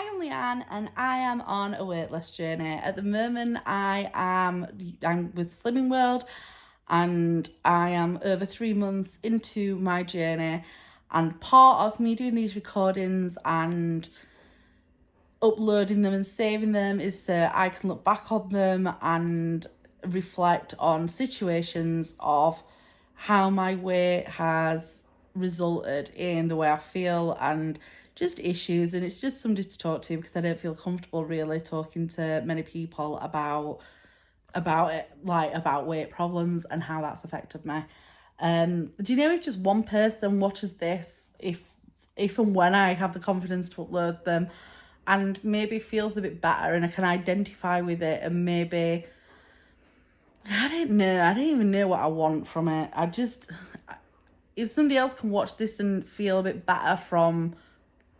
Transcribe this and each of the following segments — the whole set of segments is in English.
I'm Leanne and I am on a weight loss journey. At the moment, I'm with Slimming World and I am over 3 months into my journey. And part of me doing these recordings and uploading them and saving them is so I can look back on them and reflect on situations of how my weight has resulted in the way I feel and just issues. And it's just somebody to talk to because I don't feel comfortable really talking to many people about it, like about weight problems and how that's affected me. Do you know if just one person watches this, if and when I have the confidence to upload them and maybe feels a bit better and I can identify with it, and maybe I don't even know what I want from it. If somebody else can watch this and feel a bit better from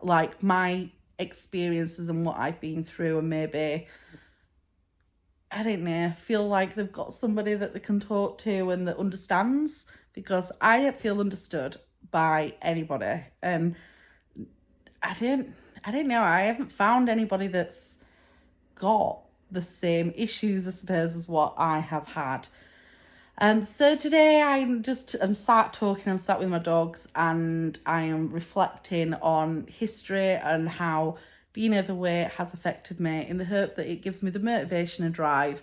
like my experiences and what I've been through, and maybe I don't know, feel like they've got somebody that they can talk to and that understands, because I don't feel understood by anybody. And I don't know, I haven't found anybody that's got the same issues, I suppose, as what I have had. So today I'm sat with my dogs, and I am reflecting on history and how being overweight has affected me, in the hope that it gives me the motivation and drive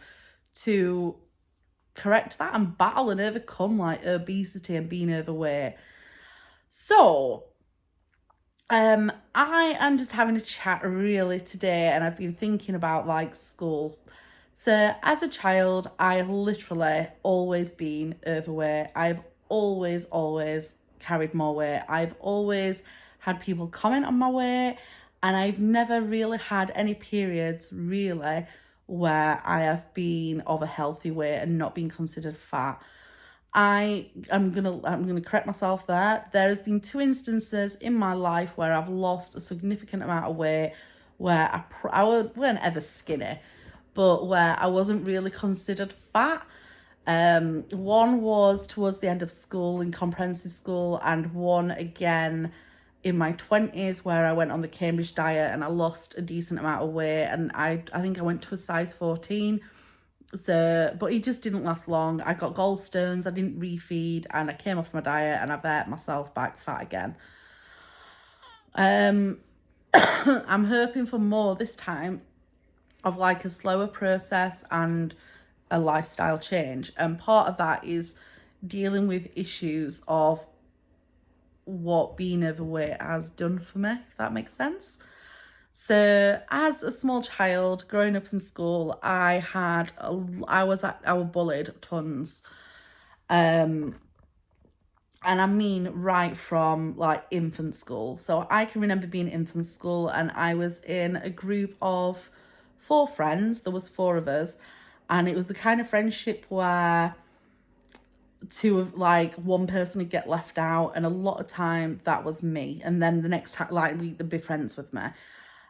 to correct that and battle and overcome like obesity and being overweight. So I am just having a chat really today, and I've been thinking about like school. So as a child, I have literally always been overweight. I've always carried more weight. I've always had people comment on my weight, and I've never really had any periods really where I have been of a healthy weight and not been considered fat. I'm gonna correct myself there. There has been 2 instances in my life where I've lost a significant amount of weight, where I weren't ever skinny, but where I wasn't really considered fat. One was towards the end of school in comprehensive school, and one again in my 20s where I went on the Cambridge diet and I lost a decent amount of weight, and I think I went to a size 14. So, but it just didn't last long. I got gallstones, I didn't refeed, and I came off my diet and I've ate myself back fat again. I'm hoping for more this time, of like a slower process and a lifestyle change. And part of that is dealing with issues of what being overweight has done for me, if that makes sense. So as a small child growing up in school, I bullied tons. And I mean right from like infant school. So I can remember being in infant school and I was in a group of 4 friends. There was 4 of us, and it was the kind of friendship where one person would get left out, and a lot of time that was me, and then the next time they'd be friends with me.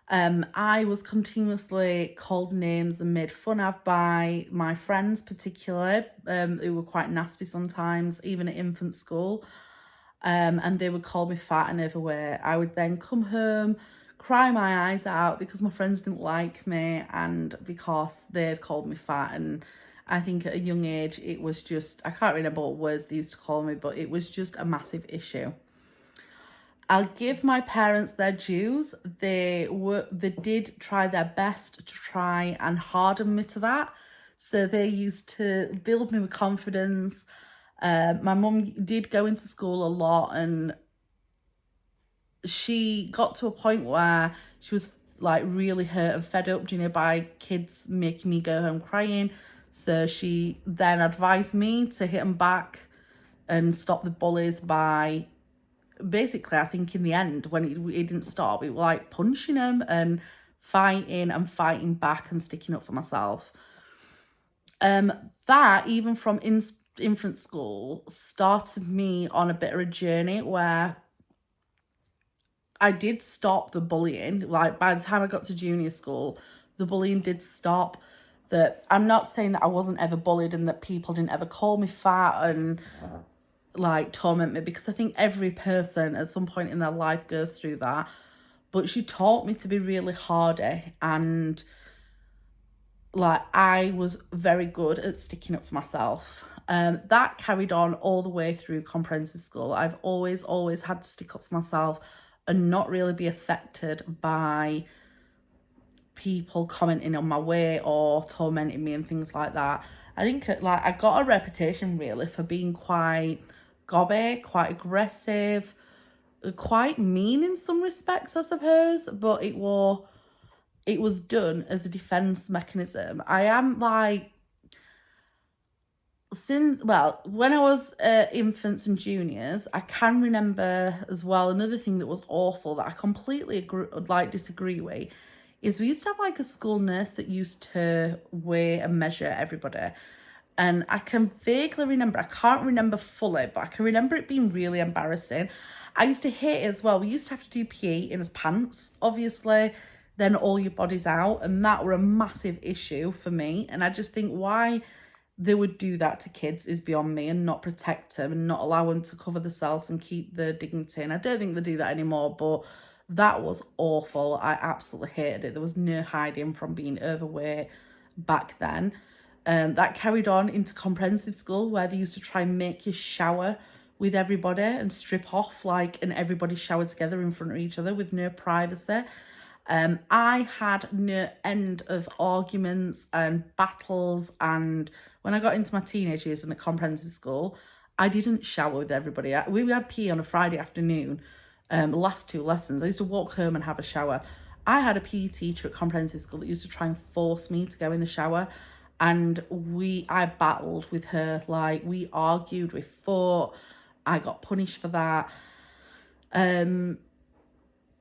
I was continuously called names and made fun of by my friends, particularly, who were quite nasty sometimes, even at infant school. And they would call me fat and overweight. I would then come home, cry my eyes out because my friends didn't like me and because they'd called me fat. And I think at a young age, it was just, I can't remember what words they used to call me, but it was just a massive issue. I'll give my parents their dues. They did try their best to try and harden me to that. So they used to build me with confidence. My mum did go into school a lot, and she got to a point where she was like really hurt and fed up, by kids making me go home crying. So she then advised me to hit them back and stop the bullies by, basically, I think in the end, when it didn't stop, it was like punching him and fighting back and sticking up for myself. That, even from infant school, started me on a bit of a journey where I did stop the bullying. Like, by the time I got to junior school, the bullying did stop. That I'm not saying that I wasn't ever bullied and that people didn't ever call me fat and like torment me, because I think every person at some point in their life goes through that. but she taught me to be really hardy, and like I was very good at sticking up for myself. That carried on all the way through comprehensive school. I've always had to stick up for myself and not really be affected by people commenting on my weight or tormenting me and things like that. I think like I got a reputation really for being quite gobby, quite aggressive, quite mean in some respects, I suppose, but it was done as a defense mechanism. I am like, when I was infants and juniors, I can remember as well, another thing that was awful that I completely disagree with is we used to have like a school nurse that used to weigh and measure everybody. And I can vaguely remember, I can't remember fully, but I can remember it being really embarrassing. I used to hate it as well. We used to have to do PE in his pants, obviously, then all your body's out. And that were a massive issue for me. And I just think why they would do that to kids is beyond me, and not protect them and not allow them to cover themselves and keep their dignity. And I don't think they do that anymore, but that was awful. I absolutely hated it. There was no hiding from being overweight back then. That carried on into comprehensive school, where they used to try and make you shower with everybody and strip off, and everybody showered together in front of each other with no privacy. I had no end of arguments and battles, and when I got into my teenage years in a comprehensive school, I didn't shower with everybody. We had PE on a Friday afternoon, the last 2 lessons. I used to walk home and have a shower. I had a PE teacher at comprehensive school that used to try and force me to go in the shower, and I battled with her. We argued, we fought, I got punished for that.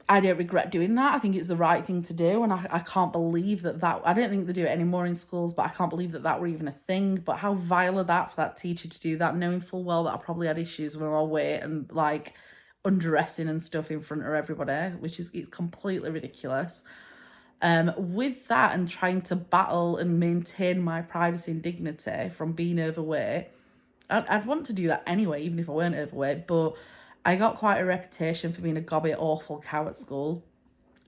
I don't regret doing that. I think it's the right thing to do, and I can't believe that I don't think they do it anymore in schools, but I can't believe that were even a thing. But how vile of that for that teacher to do that, knowing full well that I probably had issues with my weight and undressing and stuff in front of everybody, it's completely ridiculous. With that, and trying to battle and maintain my privacy and dignity from being overweight, I'd want to do that anyway, even if I weren't overweight, but I got quite a reputation for being a gobby, awful cow at school.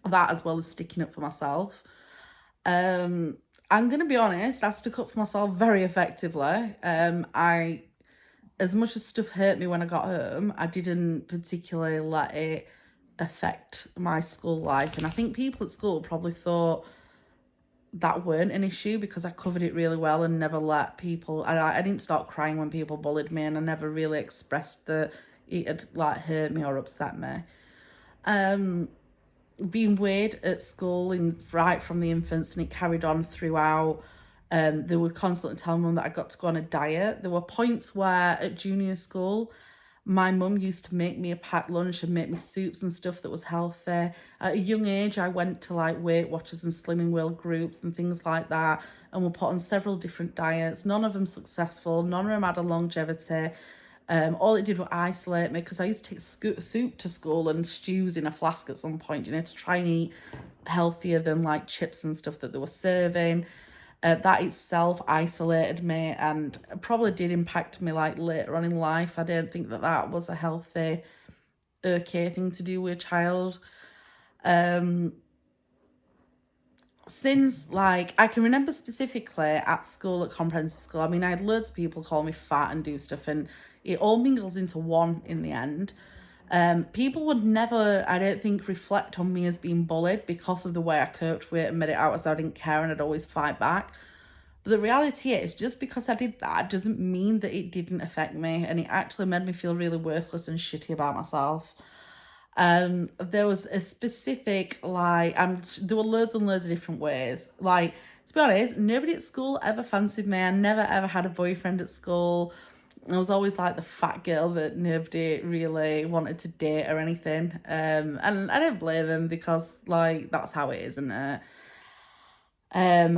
That, as well as sticking up for myself. I'm going to be honest, I stuck up for myself very effectively. As much as stuff hurt me when I got home, I didn't particularly let it affect my school life. And I think people at school probably thought that weren't an issue because I covered it really well and never let people... I didn't start crying when people bullied me, and I never really expressed that it had hurt me or upset me. Being weighed at school right from the infants, and it carried on throughout. They would constantly tell mum that I got to go on a diet. There were points where at junior school, my mum used to make me a packed lunch and make me soups and stuff that was healthy. At a young age, I went to Weight Watchers and Slimming World groups and things like that, and were put on several different diets. None of them successful. None of them had a longevity. All it did was isolate me, because I used to take soup to school and stews in a flask at some point, to try and eat healthier than chips and stuff that they were serving. That itself isolated me and probably did impact me later on in life. I don't think that was a healthy, okay thing to do with a child. Since I can remember specifically at school, at comprehensive school, I had loads of people call me fat and do stuff, and it all mingles into one in the end. People would never, I don't think, reflect on me as being bullied because of the way I coped with it and made it out as though I didn't care and I'd always fight back. But the reality is, just because I did that doesn't mean that it didn't affect me, and it actually made me feel really worthless and shitty about myself. There was a specific, there were loads and loads of different ways. To be honest, nobody at school ever fancied me. I never ever had a boyfriend at school. I was always the fat girl that nobody really wanted to date or anything. And I don't blame them, because that's how it is, isn't it?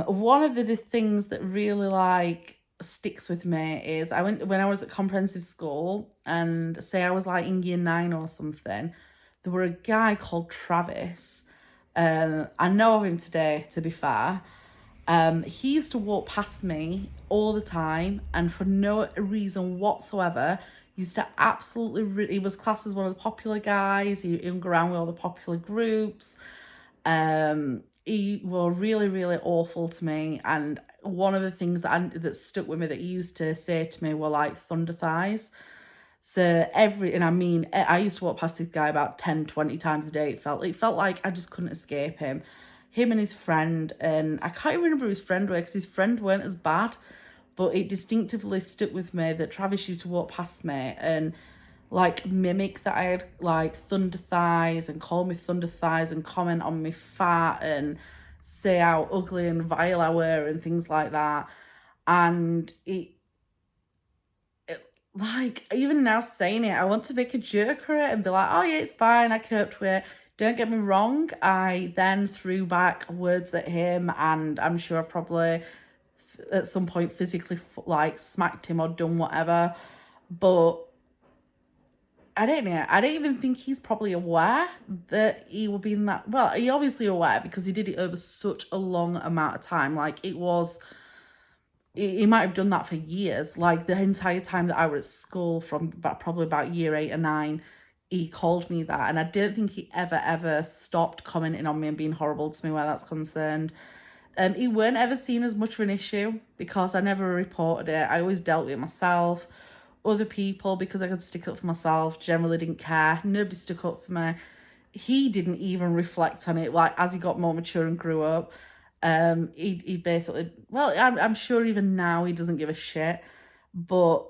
One of the things that really sticks with me is when I was at comprehensive school, and say I was in year 9 or something, there were a guy called Travis. I know of him today, to be fair. He used to walk past me all the time, and for no reason whatsoever used to absolutely, he was classed as one of the popular guys. He hung around with all the popular groups. He was really, really awful to me. And one of the things that stuck with me that he used to say to me were like thunder thighs. So and I mean, I used to walk past this guy about 10, 20 times a day. It felt like I just couldn't escape him. Him and his friend, and I can't even remember who his friend were because his friend weren't as bad, but it distinctively stuck with me that Travis used to walk past me and like mimic that I had like thunder thighs and call me thunder thighs and comment on me fat and say how ugly and vile I were and things like that. And like, even now saying it, I want to make a joke of it and be like, oh yeah, it's fine, I coped with it. Don't get me wrong, I then threw back words at him, and I'm sure I've probably at some point physically like smacked him or done whatever. But I don't know. I don't even think he's probably aware that he will be in that. Well, he obviously aware because he did it over such a long amount of time. Like it was, he might have done that for years. Like the entire time that I was at school, from probably about year 8 or 9, he called me that, and I don't think he ever stopped commenting on me and being horrible to me where that's concerned. He weren't ever seen as much of an issue because I never reported it. I always dealt with it myself. Other people, because I could stick up for myself, generally didn't care. Nobody stuck up for me. He didn't even reflect on it. Like as he got more mature and grew up, he basically, well, I'm sure even now he doesn't give a shit, but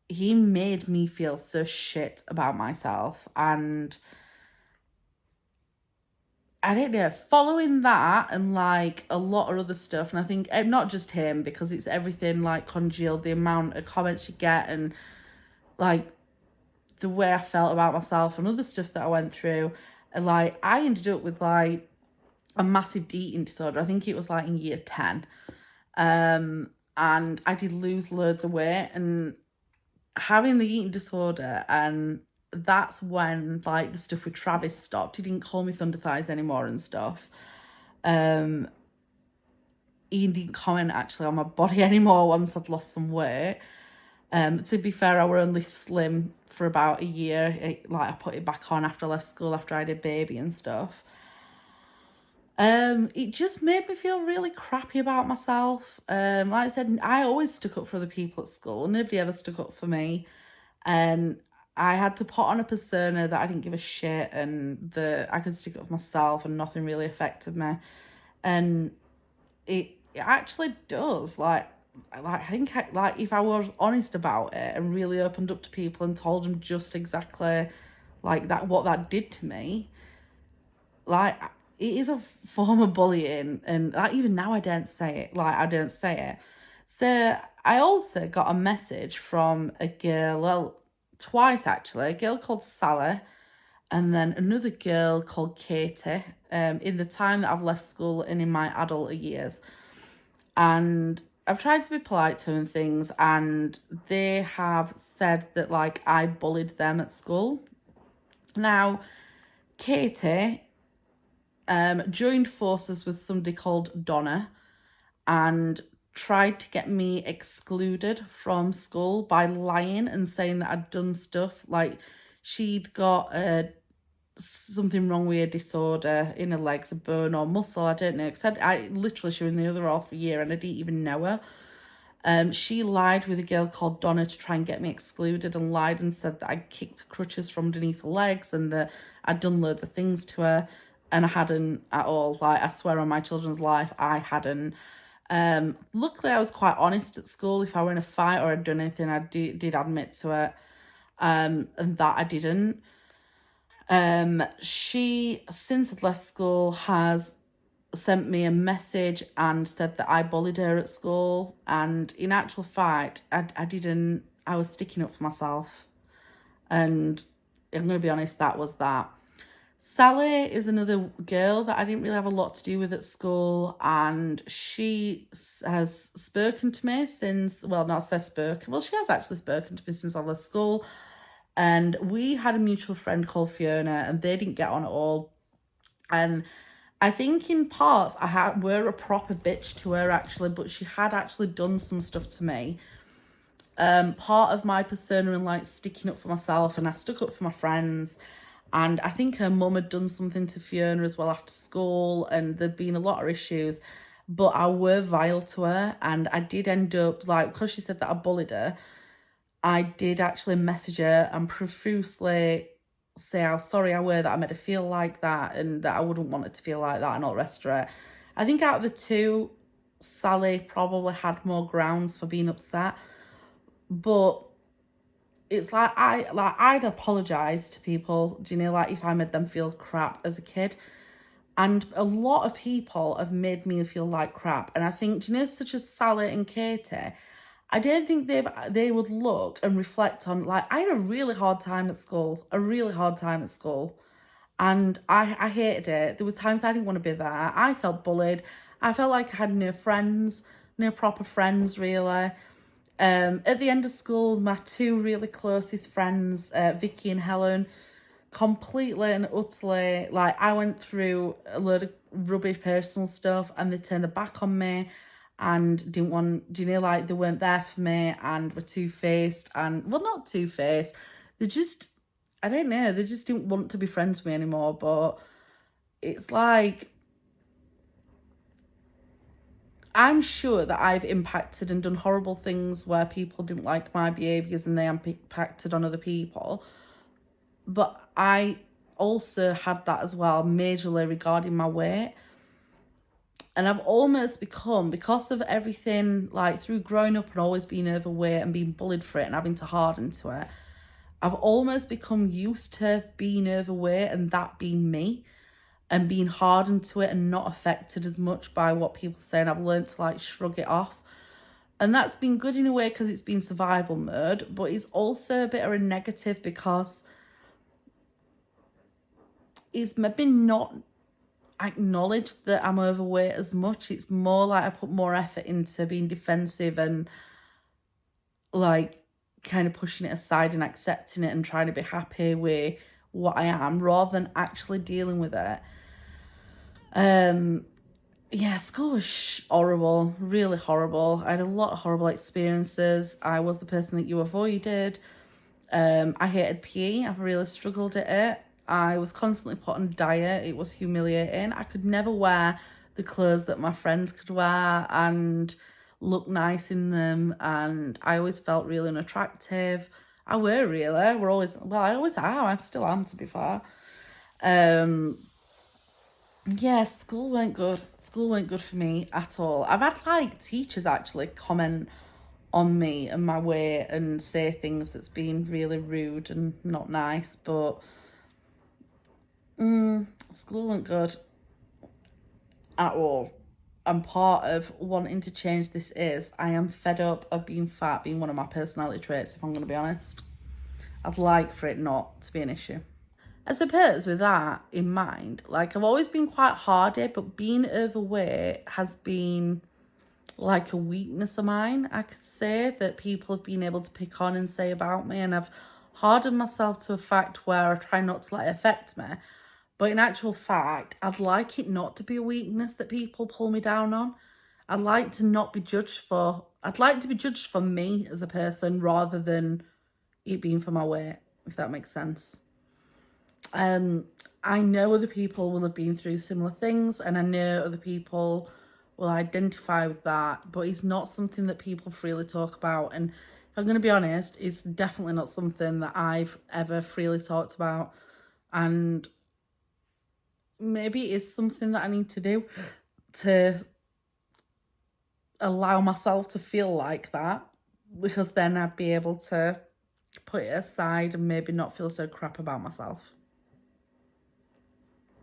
he made me feel so shit about myself. And I don't know, following that and like a lot of other stuff, and I think not just him, because it's everything like congealed, the amount of comments you get and like the way I felt about myself and other stuff that I went through. And like I ended up with like a massive eating disorder. I think it was like in year 10. And I did lose loads of weight, and having the eating disorder, and that's when like the stuff with Travis stopped. He didn't call me thunder thighs anymore and stuff. He didn't comment actually on my body anymore once I'd lost some weight. To be fair, I were only slim for about a year. I put it back on after I left school, after I had a baby and stuff. It just made me feel really crappy about myself. Like I said, I always stuck up for other people at school. Nobody ever stuck up for me. And I had to put on a persona that I didn't give a shit and that I could stick up for myself and nothing really affected me. And it actually does. I think like if I was honest about it and really opened up to people and told them just exactly like that, what that did to me, like it is a form of bullying. And like even now I don't say it. Like I don't say it. So I also got a message from a girl, well, twice actually, a girl called Sally and then another girl called Katie, in the time that I've left school and in my adult years. And I've tried to be polite to them and things, and they have said that like I bullied them at school. Now, Katie joined forces with somebody called Donna and tried to get me excluded from school by lying and saying that I'd done stuff like she'd got something wrong with a disorder in her legs, a bone or muscle, I don't know, because I literally, she was in the other half of a year and I didn't even know her. She lied with a girl called Donna to try and get me excluded, and lied and said that I kicked crutches from underneath her legs and that I'd done loads of things to her, and I hadn't at all. Like, I swear on my children's life, I hadn't. Luckily, I was quite honest at school. If I were in a fight or had done anything, I did admit to it, and that I didn't. She, since I'd left school, has sent me a message and said that I bullied her at school. And in actual fact, I didn't. I was sticking up for myself. And I'm going to be honest, that was that. Sally is another girl that I didn't really have a lot to do with at school, and she has spoken to me since, well, not says spoken, well, she has actually spoken to me since I left school. And we had a mutual friend called Fiona, and they didn't get on at all. And I think in parts were a proper bitch to her actually, but she had actually done some stuff to me. Part of my persona and like sticking up for myself, and I stuck up for my friends. And I think her mum had done something to Fiona as well after school, and there'd been a lot of issues. But I were vile to her, and I did end up, like, because she said that I bullied her, I did actually message her and profusely say how sorry I were that I made her feel like that, and that I wouldn't want her to feel like that, and all the rest of it. I think out of the two, Sally probably had more grounds for being upset, but it's like I'd apologize to people, do you know, like if I made them feel crap as a kid. And a lot of people have made me feel like crap. And I think, do you know, such as Sally and Katie, I don't think they would look and reflect on, like, I had a really hard time at school, and I hated it. There were times I didn't want to be there. I felt bullied. I felt like I had no friends, no proper friends, really. At the end of school, my two really closest friends, Vicky and Helen, completely and utterly, like, I went through a load of rubbish personal stuff, and they turned their back on me and didn't want, do you know, like, they weren't there for me and were two-faced, and, well, not two-faced, they just, I don't know, they just didn't want to be friends with me anymore. But it's like, I'm sure that I've impacted and done horrible things where people didn't like my behaviours and they impacted on other people. But I also had that as well, majorly regarding my weight. And I've almost become, because of everything, like through growing up and always being overweight and being bullied for it and having to harden to it, I've almost become used to being overweight and that being me, and being hardened to it and not affected as much by what people say. And I've learned to like shrug it off. And that's been good in a way because it's been survival mode, but it's also a bit of a negative because it's maybe not acknowledged that I'm overweight as much. It's more like I put more effort into being defensive and like kind of pushing it aside and accepting it and trying to be happy with what I am rather than actually dealing with it. Yeah, school was horrible, really horrible. I had a lot of horrible experiences. I was the person that you avoided. I hated PE. I really struggled at it. I was constantly put on diet. It was humiliating. I could never wear the clothes that my friends could wear and look nice in them. And I always felt really unattractive. I were really. We're always, well, I always am. I still am, to be fair. Yeah, school weren't good. School weren't good for me at all. I've had like teachers actually comment on me and my weight and say things that's been really rude and not nice, but school weren't good at all. And part of wanting to change this is I am fed up of being fat being one of my personality traits, if I'm going to be honest. I'd like for it not to be an issue. I suppose with that in mind, like, I've always been quite hardy, but being overweight has been like a weakness of mine, I could say, that people have been able to pick on and say about me. And I've hardened myself to a fact where I try not to let it affect me. But in actual fact, I'd like it not to be a weakness that people pull me down on. I'd like to not be judged for, I'd like to be judged for me as a person rather than it being for my weight, if that makes sense. I know other people will have been through similar things, and I know other people will identify with that, but it's not something that people freely talk about. And if I'm going to be honest, it's definitely not something that I've ever freely talked about. And maybe it's something that I need to do to allow myself to feel like that, because then I'd be able to put it aside and maybe not feel so crap about myself.